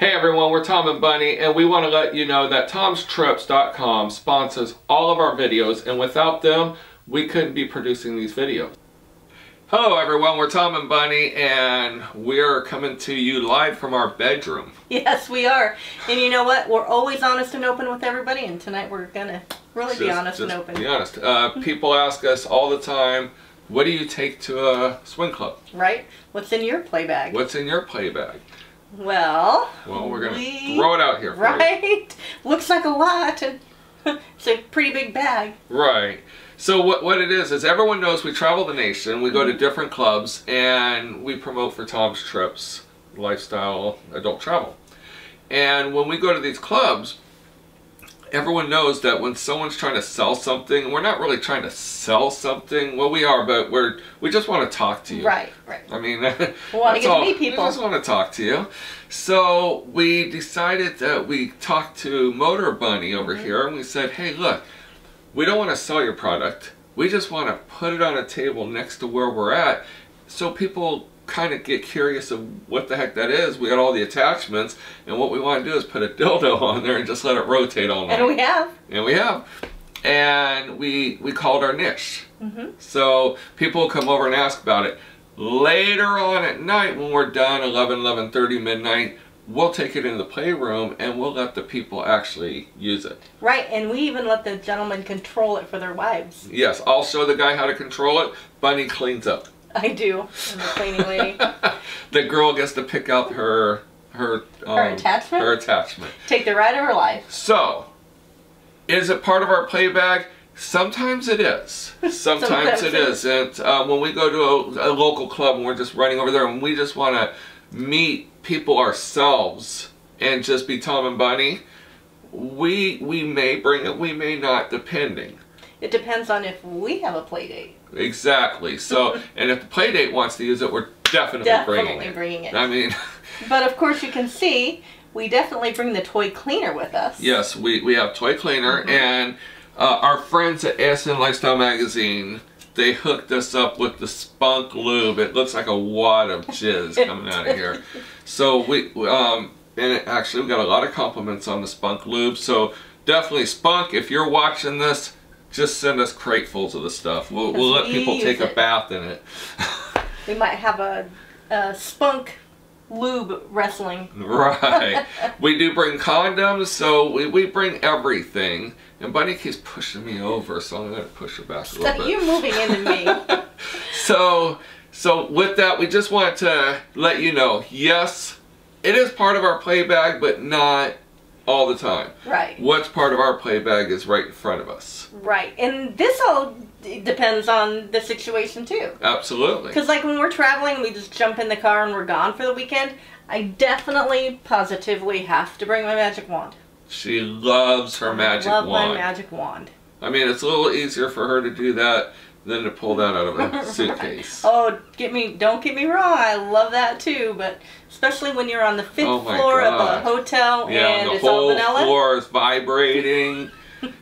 Hey everyone, we're Tom and Bunny, and we want to let you know that tomstrips.com sponsors all of our videos, and without them, we couldn't be producing these videos. Hello everyone, we're Tom and Bunny, and we're coming to you live from our bedroom. Yes, we are. And you know what? We're always honest and open with everybody, and tonight we're gonna really be honest and open. Be honest. People ask us all the time, what do you take to a swing club? Right? What's in your play bag? What's in your play bag? Well, we're going to throw it out here for you. Looks like a lot. It's a pretty big bag. Right. So what it is everyone knows we travel the nation, we go to different clubs, and we promote for Tom's Trips, lifestyle, adult travel. And when we go to these clubs, everyone knows that when someone's trying to sell something, we're not really trying to sell something. Well, we are, but we just want to talk to you. Right, right. I mean, we want to get to meet people. We just want to talk to you. So we decided that we talked to TomandBunny over here, and we said, hey, look, we don't want to sell your product. We just want to put it on a table next to where we're at, so people kind of get curious of what the heck that is. We got all the attachments, and what we want to do is put a dildo on there and just let it rotate all night. And we have. And we have. And we called our niche. So people come over and ask about it. Later on at night, when we're done, 11:30 midnight, we'll take it into the playroom and we'll let the people actually use it. Right, and we even let the gentlemen control it for their wives. Yes, I'll show the guy how to control it. Bunny cleans up. I do. I'm the cleaning lady. The girl gets to pick out her attachment? Her attachment. Take the ride of her life. So, is it part of our play bag? Sometimes it is. Sometimes it isn't. When we go to a local club and we're just running over there and we just want to meet people ourselves and just be Tom and Bunny, we may bring it, we may not, depending. It depends on if we have a play date. Exactly. So, and if the play date wants to use it, we're definitely bringing it. I mean, but of course you can see we definitely bring the toy cleaner with us. Yes, we have toy cleaner, and our friends at ASN Lifestyle Magazine, they hooked us up with the Spunk Lube. It looks like a wad of jizz coming out of here. So actually we got a lot of compliments on the Spunk Lube. So definitely, Spunk, if you're watching this, just send us cratefuls of the stuff. We'll let people take a bath in it. We might have a Spunk Lube wrestling. Right. We do bring condoms, so we bring everything. And Bunny keeps pushing me over, so I'm going to push her back a little bit. You're moving into me. So with that, we just want to let you know, yes, it is part of our play bag, but not all the time. Right. What's part of our play bag is right in front of us. Right. And this all depends on the situation too. Absolutely. Because like when we're traveling and we just jump in the car and we're gone for the weekend, I definitely, positively have to bring my magic wand. She loves her magic wand. I love my magic wand. I mean, it's a little easier for her to do that than to pull that out of a suitcase. Oh, don't get me wrong, I love that too, but especially when you're on the 5th floor of a hotel and it's all vanilla. The whole floor is vibrating.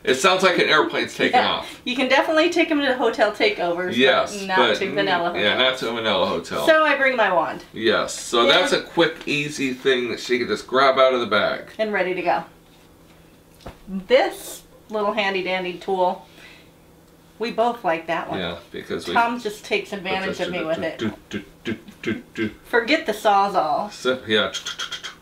It sounds like an airplane's taking off. You can definitely take them to hotel takeovers, yes, but not to vanilla hotels. Yeah, not to a vanilla hotel. So I bring my wand. Yes, so that's a quick, easy thing that she can just grab out of the bag. And ready to go. This little handy-dandy tool, we both like that one. Yeah, because Tom just takes advantage of me with it. Forget the Sawzall. So, yeah,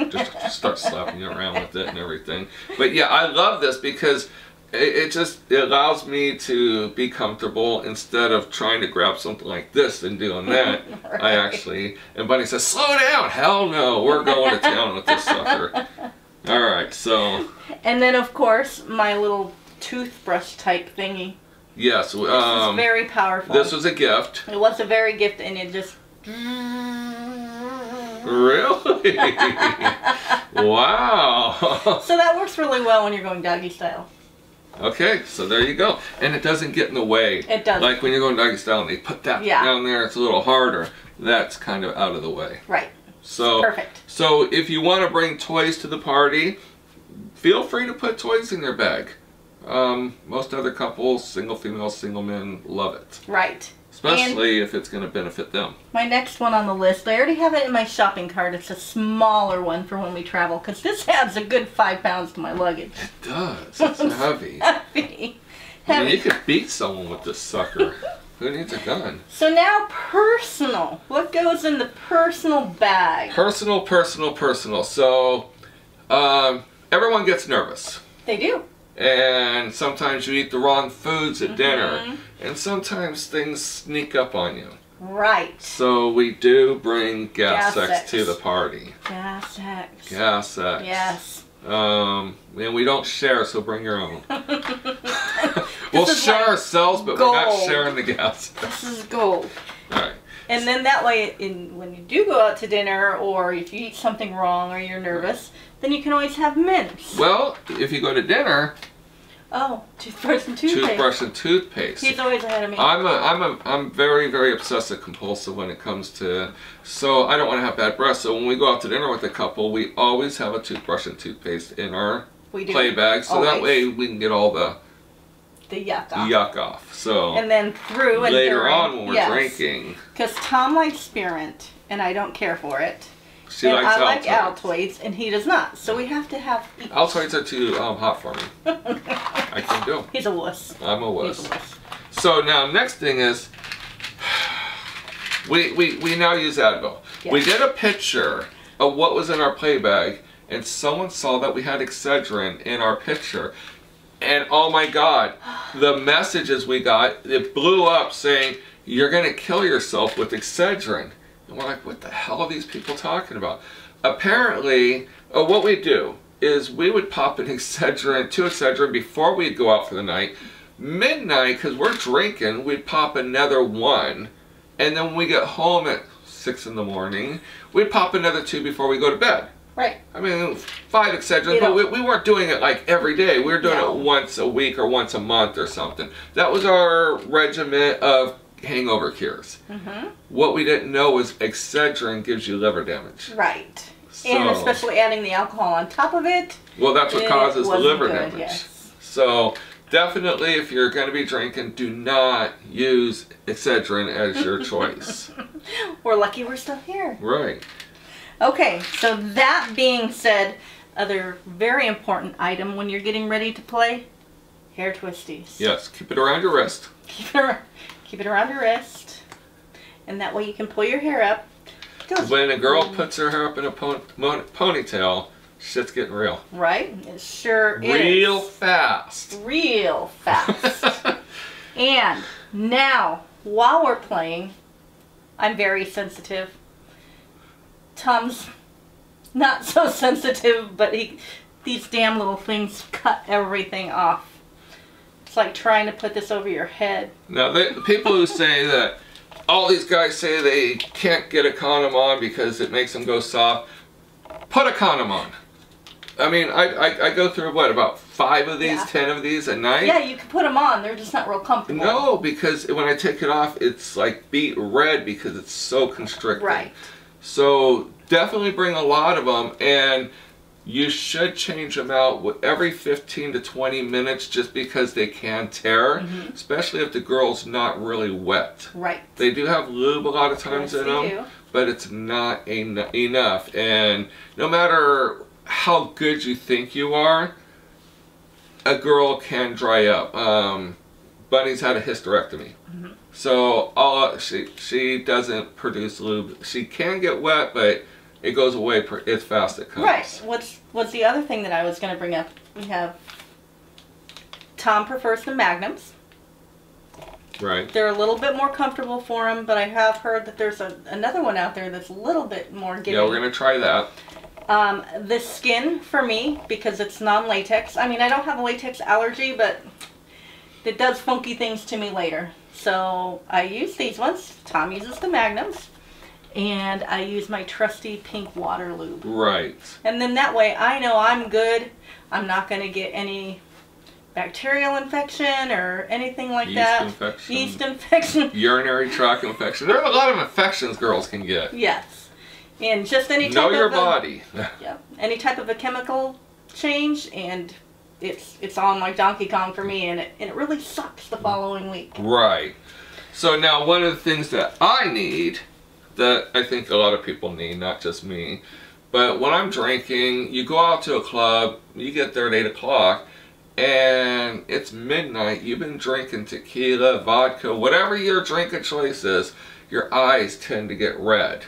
just start slapping you around with it and everything. But yeah, I love this because it allows me to be comfortable instead of trying to grab something like this and doing that. Right. And Bunny says, slow down. Hell no, we're going to town with this sucker. All right, so. And then of course my little toothbrush type thingy. Yes. This is very powerful. This was a gift. It was a very gift, and it just. Really? Wow. So that works really well when you're going doggy style. Okay, so there you go. And it doesn't get in the way. It doesn't. Like when you're going doggy style and they put that down there, it's a little harder. That's kind of out of the way. Right. So, perfect. So if you want to bring toys to the party, feel free to put toys in your bag. Most other couples, single females, single men, love it. Right. Especially if it's going to benefit them. My next one on the list, I already have it in my shopping cart. It's a smaller one for when we travel, because this adds a good 5 pounds to my luggage. It does. It's heavy. Heavy. I mean, you could beat someone with this sucker. Who needs a gun? So now personal. What goes in the personal bag? Personal. So, everyone gets nervous. They do. And sometimes you eat the wrong foods at dinner. And sometimes things sneak up on you. Right. So we do bring gas sex to the party. Gas sex. Gas sex. Yes. And we don't share, so bring your own. We'll share ourselves, but gold. we're not sharing the gas. This is gold. Alright. And then that way, when you do go out to dinner, or if you eat something wrong, or you're nervous, then you can always have mints. Well, if you go to dinner... Oh, toothbrush and toothpaste. Toothbrush and toothpaste. He's always ahead of me. I'm very, very obsessive compulsive when it comes to... So I don't want to have bad breath. So when we go out to dinner with a couple, we always have a toothbrush and toothpaste in our play bag. So that way we can get all the yuck off. So and then through and later during, on when we're drinking. Because Tom likes spearmint, and I don't care for it. She likes I like Altoids, and he does not. So we have to have each. Altoids are too hot for me. I can't do. He's a wuss. I'm a wuss. He's a wuss. So now next thing is, we now use Advil. Yes. We did a picture of what was in our play bag, and someone saw that we had Excedrin in our picture. And oh my God, the messages we got, it blew up saying, you're going to kill yourself with Excedrin. And we're like, what the hell are these people talking about? Apparently, what we do is we would pop an Excedrin, 2 Excedrin before we'd go out for the night. Midnight, because we're drinking, we'd pop another 1. And then when we get home at 6 in the morning, we'd pop another 2 before we go to bed. Right. I mean, 5 Excedrins, but we weren't doing it like every day. We were doing it once a week or once a month or something. That was our regimen of hangover cures. What we didn't know was Excedrin gives you liver damage. Right. So, and especially adding the alcohol on top of it. Well, that's what causes the liver damage. Yes. So definitely, if you're going to be drinking, do not use Excedrin as your choice. We're lucky we're still here. Right. Okay, so that being said, other very important item when you're getting ready to play, hair twisties. Yes, keep it around your wrist. Keep it around your wrist, and that way you can pull your hair up. When a girl puts her hair up in a ponytail, shit's getting real. Right? It sure is. Real fast. Real fast. And now, while we're playing, I'm very sensitive. Tom's not so sensitive, but these damn little things cut everything off. It's like trying to put this over your head. Now, the people who say that, all these guys say they can't get a condom on because it makes them go soft, put a condom on. I mean, I go through, what, about 5 of these, 10 of these a night? Yeah, you can put them on. They're just not real comfortable. No, because when I take it off, it's like beet red because it's so constricted. Right. So definitely bring a lot of them, and you should change them out every 15 to 20 minutes just because they can tear, especially if the girl's not really wet. Right. They do have lube a lot of times in them, but it's not enough. And no matter how good you think you are, a girl can dry up. Bunny's had a hysterectomy. So she doesn't produce lube. She can get wet, but it goes away as fast as it comes. Right. What's the other thing that I was going to bring up? We have Tom prefers the Magnums. Right. They're a little bit more comfortable for him, but I have heard that there's another one out there that's a little bit more giving. Yeah, we're going to try that. The Skin for me, because it's non-latex. I mean, I don't have a latex allergy, but it does funky things to me later. So I use these ones. Tom uses the Magnums. And I use my trusty pink water lube. Right. And then that way I know I'm good. I'm not going to get any bacterial infection or anything like that. Infection. Yeast infection. Urinary tract infection. There are a lot of infections girls can get. Yes. And just any type know your body. Yeah. Any type of a chemical change, and it's on like Donkey Kong for me, and it really sucks the following week. Right. So now one of the things that I need, that I think a lot of people need, not just me, but when I'm drinking, you go out to a club, you get there at 8 o'clock, and it's midnight, you've been drinking tequila, vodka, whatever your drink of choice is, your eyes tend to get red.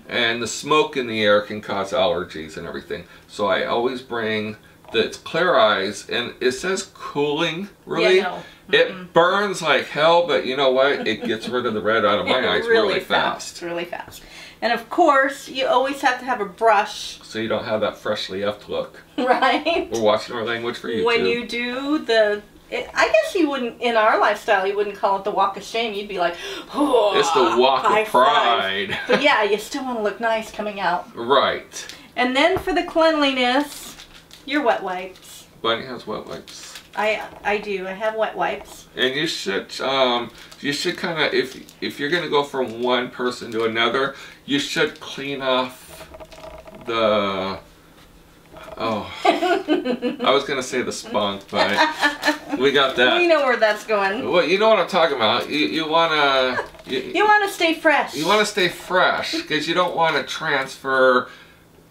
And the smoke in the air can cause allergies and everything. So I always bring the clear eyes, and it says cooling, really. Yeah, no. It burns like hell, but you know what? It gets rid of the red out of my eyes really fast. Really fast. And of course, you always have to have a brush. So you don't have that freshly effed look. Right. We're watching our language for YouTube. When you do the... I guess you wouldn't, in our lifestyle, you wouldn't call it the walk of shame. You'd be like, oh, it's the walk of pride. But yeah, you still want to look nice coming out. Right. And then for the cleanliness, your wet wipes. Bunny has wet wipes. I do. I have wet wipes. And you should kind of, if you're gonna go from one person to another, you should clean off the. Oh, I was gonna say the spunk, but we got that. We know where that's going. Well, you know what I'm talking about. You wanna stay fresh. You wanna stay fresh because you don't want to transfer.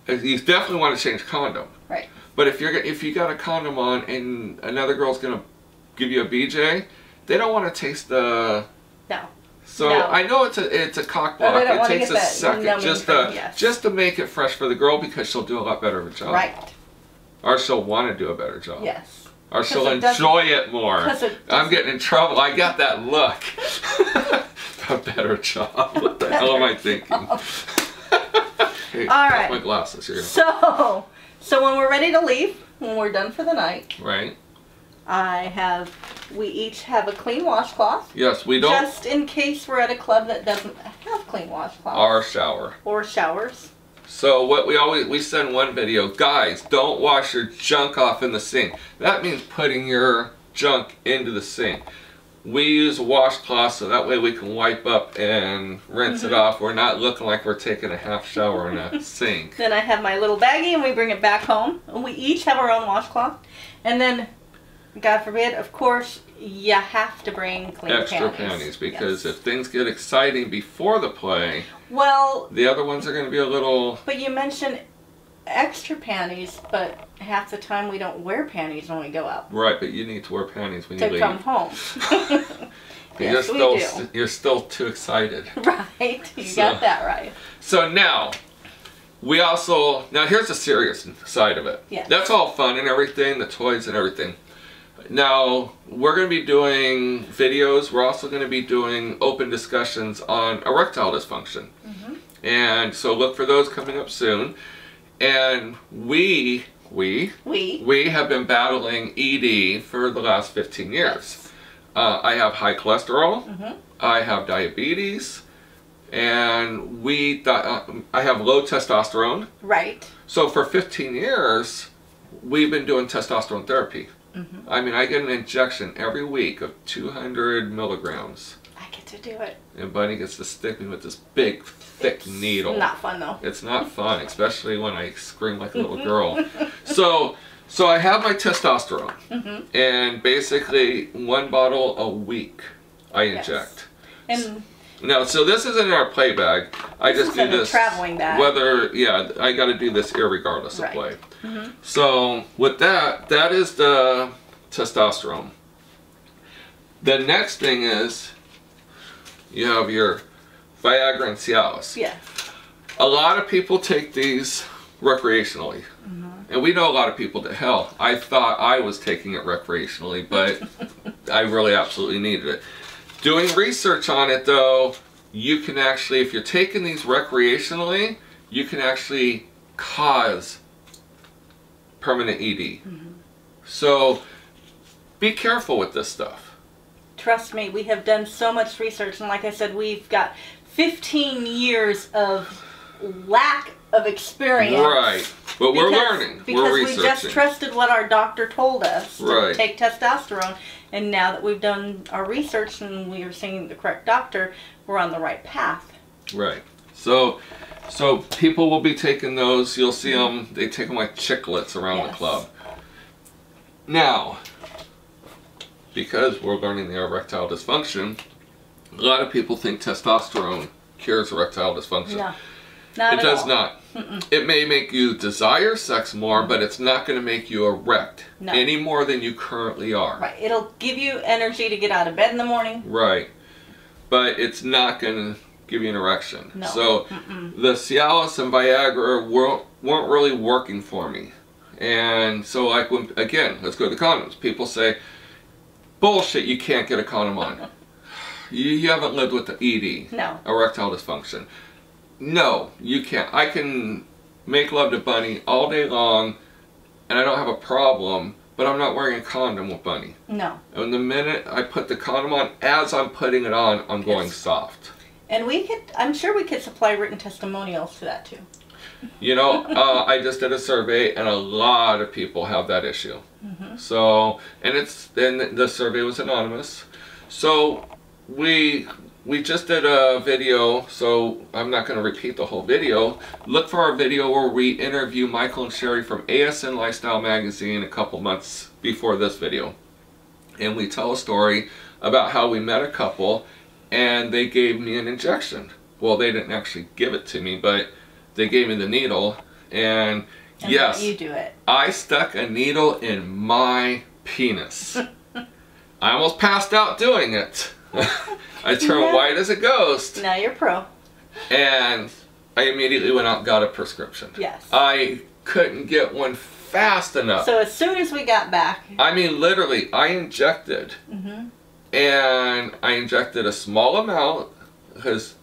You definitely want to change condom. Right. But if you got a condom on and another girl's gonna give you a BJ, they don't want to taste the. No. So no. I know it's a cock block. It takes a second just to make it fresh for the girl because she'll do a lot better of a job. Right. Or she'll want to do a better job. Yes. Or she'll enjoy it more. I'm getting in trouble. I got that look. A better job. What the hell am I thinking? Hey, all right. My glasses here. So when we're ready to leave, when we're done for the night. Right. We each have a clean washcloth. Yes, we don't. Just in case we're at a club that doesn't have clean washcloths. Or shower. Or showers. So what we send one video, guys, don't wash your junk off in the sink. That means putting your junk into the sink. We use washcloths so that way we can wipe up and rinse it off. We're not looking like we're taking a half shower in a sink. Then I have my little baggie and we bring it back home. And we each have our own washcloth. And then, God forbid, of course, you have to bring clean extra panties because if things get exciting before the play, well, the other ones are going to be a little. But you mentioned extra panties, but half the time we don't wear panties when we go out. Right, but you need to wear panties when you leave. To come home. Yes, we do. You're still too excited. Right, you got that right. So now, here's the serious side of it. Yes. That's all fun and everything, the toys and everything. Now, we're going to be doing videos. We're also going to be doing open discussions on erectile dysfunction. And so look for those coming up soon. And we have been battling ED for the last 15 years. Yes. I have high cholesterol. I have diabetes. And I have low testosterone. Right. So for 15 years, we've been doing testosterone therapy. I mean, I get an injection every week of 200 milligrams. I get to do it. And Bunny gets to stick me with this big, thick needle. It's not fun, though. It's not fun, especially when I scream like a little girl. So I have my testosterone. And basically, 1 bottle a week I inject. Yes. And no, so this isn't in our play bag. I just do this. Traveling bag. I got to do this irregardless of play. So with that is the testosterone. The next thing is you have your Viagra and Cialis. Yeah. A lot of people take these recreationally. And we know a lot of people that, hell, I thought I was taking it recreationally, but I really absolutely needed it. Doing research on it, though, you can actually, if you're taking these recreationally, you can actually cause permanent ED. So be careful with this stuff. Trust me, we have done so much research, and like I said, we've got 15 years of lack of experience. Right, but we're learning. We're researching. Because we just trusted what our doctor told us to take testosterone. And now that we've done our research and we are seeing the correct doctor, we're on the right path. Right. So people will be taking those. You'll see them. They take them like chiclets around the club. Now, because we're learning the erectile dysfunction, A lot of people think testosterone cures erectile dysfunction. No, not it at does all. not. Mm-mm. It may make you desire sex more, but it's not going to make you erect any more than you currently are. Right. It'll give you energy to get out of bed in the morning. Right. But it's not going to give you an erection. No. So the Cialis and Viagra weren't really working for me. And so, like, when, again, let's go to the condoms. People say, bullshit, you can't get a condom on. You haven't lived with the ED. No. Erectile dysfunction. No, you can't. I can make love to Bunny all day long, and I don't have a problem, but I'm not wearing a condom with Bunny. No. And the minute I put the condom on, as I'm putting it on, I'm going soft. And we could, I'm sure we could supply written testimonials to that too. You know, I just did a survey, and a lot of people have that issue. So, and the survey was anonymous. So we just did a video, so I'm not going to repeat the whole video. Look for our video where we interview Michael and Sherry from ASN Lifestyle Magazine a couple months before this video. And we tell a story about how we met a couple and they gave me an injection. Well, they didn't actually give it to me, but they gave me the needle. And yes, you do it. I stuck a needle in my penis. I almost passed out doing it. I turned white as a ghost. Now you're pro. And I immediately went out and got a prescription. Yes. I couldn't get one fast enough. So as soon as we got back. I mean, literally, I injected. And I injected a small amount because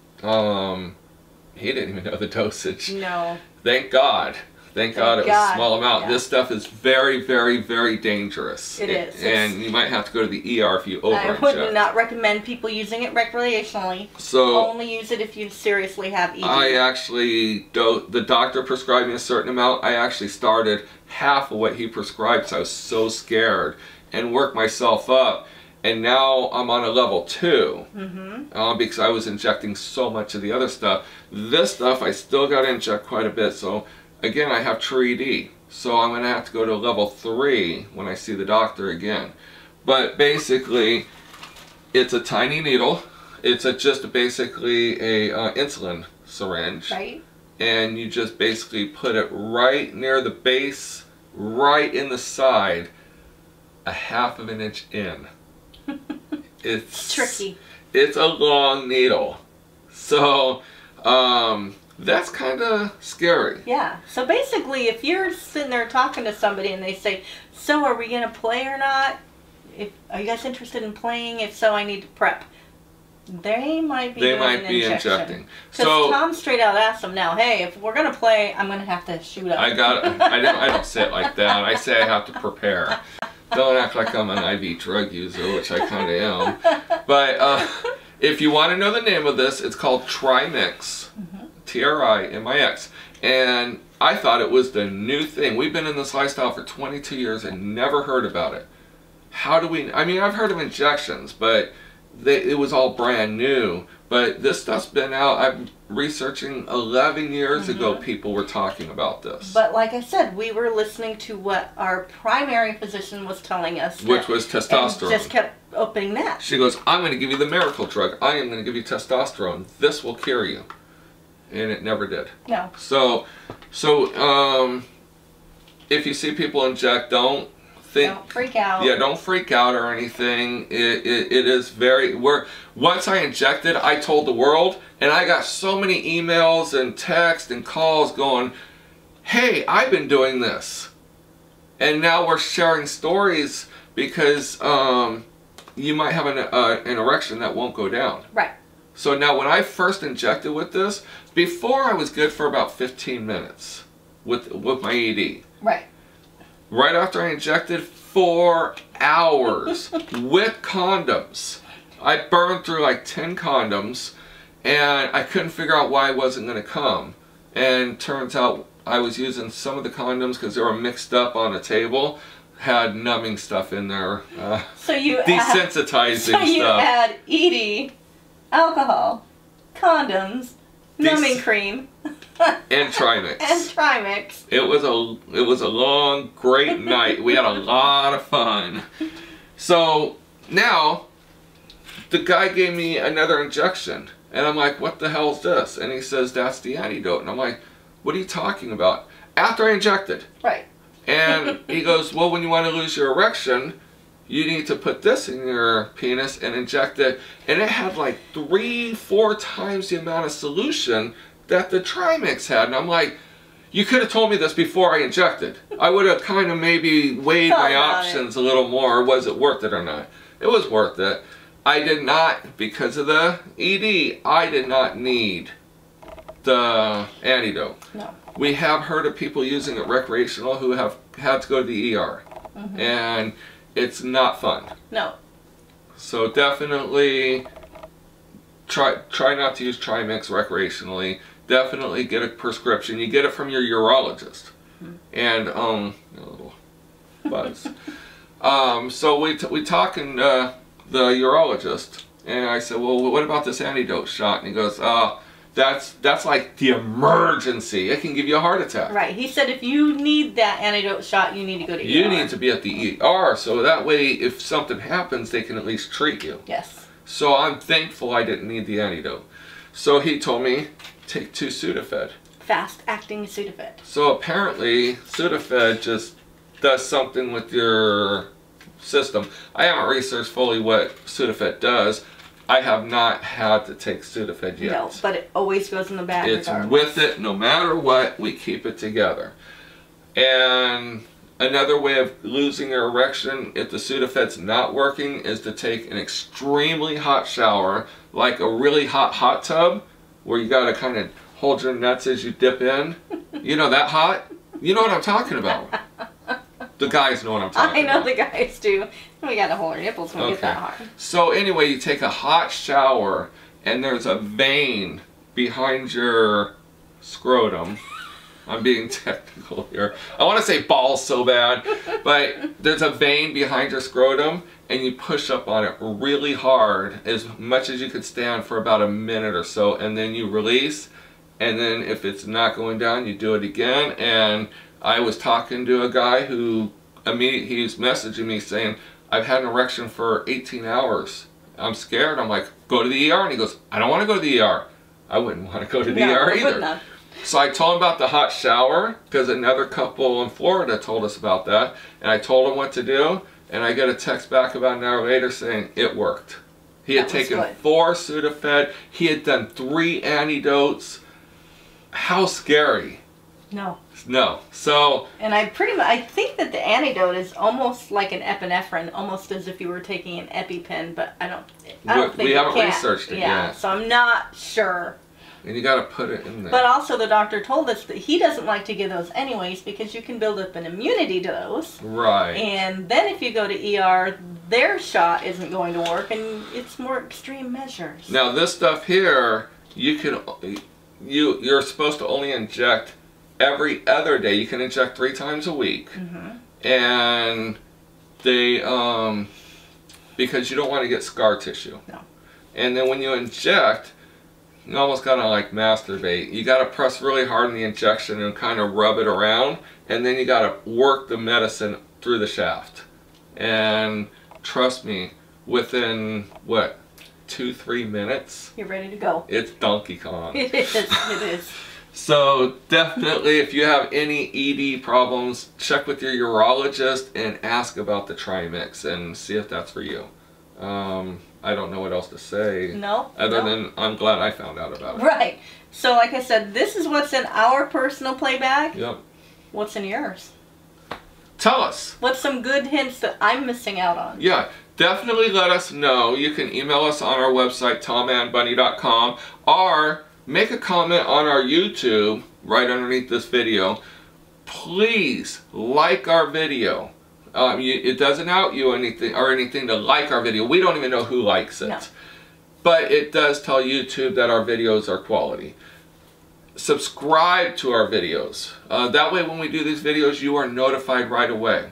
he didn't even know the dosage. No. Thank God. Thank God it was a small amount. Yeah. This stuff is very, very, very dangerous. It is. And you might have to go to the ER if you over-inject. I would not recommend people using it recreationally. So only use it if you seriously have ED. I actually, the doctor prescribed me a certain amount. I actually started half of what he prescribed because I was so scared and worked myself up. And now I'm on a level 2 because I was injecting so much of the other stuff. This stuff, I still got to inject quite a bit. So again, I have true ED. So I'm going to have to go to level 3 when I see the doctor again. But basically, it's a tiny needle. It's just basically a insulin syringe. Right. And you just basically put it right near the base, right in the side, a ½ of an inch in. It's tricky. It's a long needle. So, that's kind of scary. Yeah. So basically, if you're sitting there talking to somebody and they say, so are we going to play or not? Are you guys interested in playing? If so, I need to prep. They might be injecting. Because So Tom straight out asked them now, hey, if we're going to play, I'm going to have to shoot up. I don't say it like that. I say I have to prepare. Don't act like I'm an IV drug user, which I kind of am. But if you want to know the name of this, it's called Trimix. Trimix. And I thought it was the new thing. We've been in this lifestyle for 22 years and never heard about it. How do we... I mean, I've heard of injections, but it was all brand new. But this stuff's been out. I'm researching 11 years ago people were talking about this. But like I said, we were listening to what our primary physician was telling us. Which was testosterone. And just kept opening that. She goes, I'm going to give you the miracle drug. I am going to give you testosterone. This will cure you. And it never did. No. So if you see people inject, don't freak out. Yeah, don't freak out or anything. It is very... Once I injected, I told the world, and I got so many emails and texts and calls going, hey, I've been doing this. And now we're sharing stories because you might have an erection that won't go down. Right. So now when I first injected with this, before I was good for about 15 minutes with my ED. Right. Right after I injected, 4 hours with condoms. I burned through like 10 condoms and I couldn't figure out why I wasn't going to come. And turns out I was using some of the condoms because they were mixed up on a table. Had numbing stuff in there. So you desensitizing stuff. So you add ED, alcohol, condoms, numbing cream. And Trimix. And Trimix. It was a long, great night. We had a lot of fun. So now, the guy gave me another injection. And I'm like, what the hell is this? And he says, that's the antidote. And I'm like, what are you talking about? After I injected. Right. And he goes, well, when you want to lose your erection, you need to put this in your penis and inject it. And it had like 3-4 times the amount of solution that the Trimix had. And I'm like, you could have told me this before I injected. I would have kind of maybe weighed my options a little more. Was it worth it or not? It was worth it. I did not, because of the ED, I did not need the antidote. No. We have heard of people using it recreational who have had to go to the ER. And it's not fun. No. So definitely try not to use Trimix recreationally. Definitely get a prescription. You get it from your urologist. And a little buzz. So we talking the urologist, and I said, well, what about this antidote shot? And he goes, that's like the emergency. It can give you a heart attack. Right. He said if you need that antidote shot, you need to go to ER. You need to be at the ER, so that way if something happens, they can at least treat you. Yes. So I'm thankful I didn't need the antidote. So he told me, take 2 Sudafed. Fast-acting Sudafed. So apparently, Sudafed just does something with your system. I haven't researched fully what Sudafed does. I have not had to take Sudafed yet. No, but it always goes in the bag. It's regardless. with it, no matter what, we keep it together. And another way of losing your erection, if the Sudafed's not working, is to take an extremely hot shower, like a really hot tub, where you gotta kind of hold your nuts as you dip in. You know, that hot? You know what I'm talking about. The guys know what I'm talking about. I know the guys do. We gotta hold our nipples when we get that hot. So anyway, you take a hot shower, and there's a vein behind your scrotum. I'm being technical here. I want to say balls so bad, but there's a vein behind your scrotum, and you push up on it really hard, as much as you could stand for about a minute or so, and then you release, and then if it's not going down, you do it again. And I was talking to a guy who immediately, he was messaging me saying, I've had an erection for 18 hours. I'm scared. I'm like, go to the ER. And he goes, I don't want to go to the ER. I wouldn't want to go to the ER either. So I told him about the hot shower, because another couple in Florida told us about that. And I told him what to do. And I get a text back about an hour later saying it worked. He had taken 4 Sudafed. He had done 3 antidotes. How scary. No. No. So. And I think that the antidote is almost like an epinephrine, almost as if you were taking an EpiPen, but I don't think we haven't researched it yet. So I'm not sure. And you got to put it in there. But also the doctor told us that he doesn't like to give those anyways, because you can build up an immunity to those. Right. And then if you go to ER, their shot isn't going to work, and it's more extreme measures. Now this stuff here, you're supposed to only inject every other day. You can inject 3 times a week. And they, because you don't want to get scar tissue. No. And then when you inject, you almost gotta like masturbate. You gotta press really hard on the injection and kind of rub it around, and then you gotta work the medicine through the shaft. And trust me, within what, 2-3 minutes, you're ready to go. It's Donkey Kong. It is. It is. So definitely, if you have any ED problems, check with your urologist and ask about the Trimix and see if that's for you. I don't know what else to say. No. Other than I'm glad I found out about it. Right. So like I said, this is what's in our personal play bag. Yep. What's in yours? Tell us. What's some good hints that I'm missing out on? Yeah. Definitely let us know. You can email us on our website, TomandBunny.com, or make a comment on our YouTube right underneath this video. Please like our video. It doesn't out you anything to like our video. We don't even know who likes it. No. But it does tell YouTube that our videos are quality. Subscribe to our videos. That way when we do these videos, you are notified right away.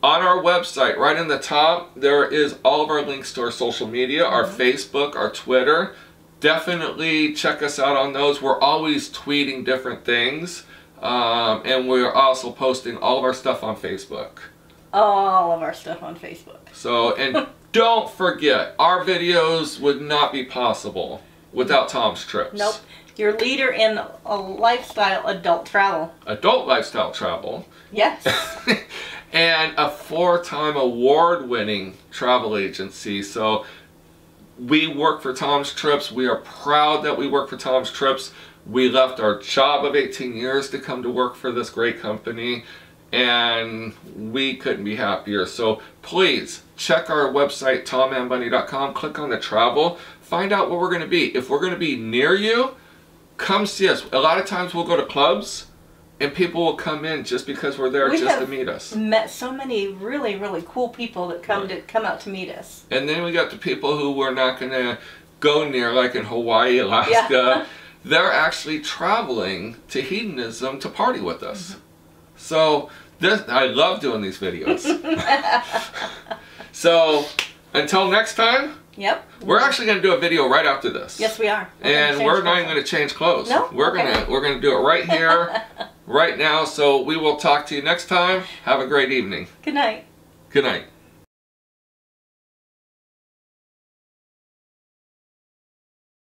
On our website, right in the top, there is all of our links to our social media, our Facebook, our Twitter. Definitely check us out on those. We're always tweeting different things. And we're also posting all of our stuff on Facebook. All of our stuff on Facebook. So, and don't forget, our videos would not be possible without Tom's trips. Nope. Your leader in a lifestyle adult travel. Adult lifestyle travel. Yes. And a 4-time award-winning travel agency. So we work for Tom's Trips. We are proud that we work for Tom's Trips. We left our job of 18 years to come to work for this great company, and we couldn't be happier. So please check our website, TomandBunny.com. Click on the travel. Find out where we're going to be. If we're going to be near you, come see us. A lot of times we'll go to clubs and people will come in just because we're there just to meet us. Met so many really, really cool people that come out to meet us. And then we got the people who we're not going to go near, like in Hawaii, Alaska. Yeah. They're actually traveling to hedonism to party with us. So I love doing these videos. So until next time. Yep. We're actually going to do a video right after this. Yes, we are. We're not even going to change clothes. No? We're going to do it right here, right now. So we will talk to you next time. Have a great evening. Good night. Good night.